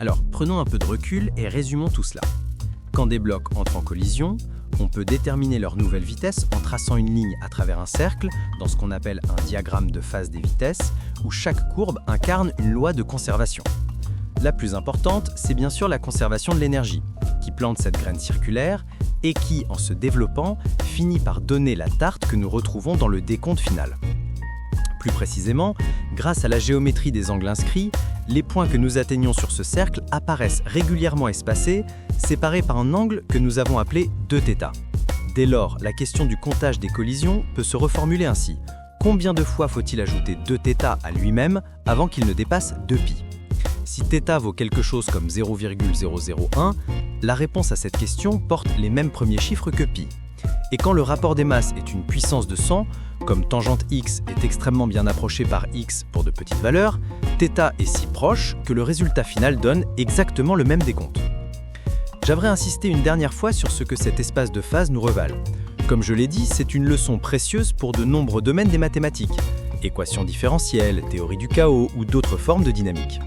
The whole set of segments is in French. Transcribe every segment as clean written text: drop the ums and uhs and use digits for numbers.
Alors, prenons un peu de recul et résumons tout cela. Quand des blocs entrent en collision, on peut déterminer leur nouvelle vitesse en traçant une ligne à travers un cercle, dans ce qu'on appelle un diagramme de phase des vitesses, où chaque courbe incarne une loi de conservation. La plus importante, c'est bien sûr la conservation de l'énergie, qui plante cette graine circulaire et qui, en se développant, finit par donner la tarte que nous retrouvons dans le décompte final. Plus précisément, grâce à la géométrie des angles inscrits, les points que nous atteignons sur ce cercle apparaissent régulièrement espacés, séparés par un angle que nous avons appelé 2θ. Dès lors, la question du comptage des collisions peut se reformuler ainsi. Combien de fois faut-il ajouter 2θ à lui-même avant qu'il ne dépasse 2π? Si θ vaut quelque chose comme 0,001, la réponse à cette question porte les mêmes premiers chiffres que π. Et quand le rapport des masses est une puissance de 100, comme tangente x est extrêmement bien approchée par x pour de petites valeurs, θ est si proche que le résultat final donne exactement le même décompte. J'aimerais insister une dernière fois sur ce que cet espace de phase nous revale. Comme je l'ai dit, c'est une leçon précieuse pour de nombreux domaines des mathématiques, équations différentielles, théorie du chaos ou d'autres formes de dynamique.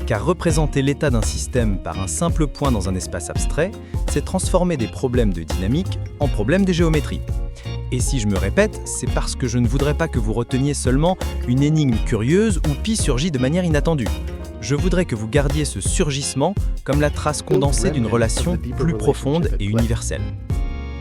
Car représenter l'état d'un système par un simple point dans un espace abstrait, c'est transformer des problèmes de dynamique en problèmes de géométrie. Et si je me répète, c'est parce que je ne voudrais pas que vous reteniez seulement une énigme curieuse où π surgit de manière inattendue. Je voudrais que vous gardiez ce surgissement comme la trace condensée d'une relation plus profonde et universelle.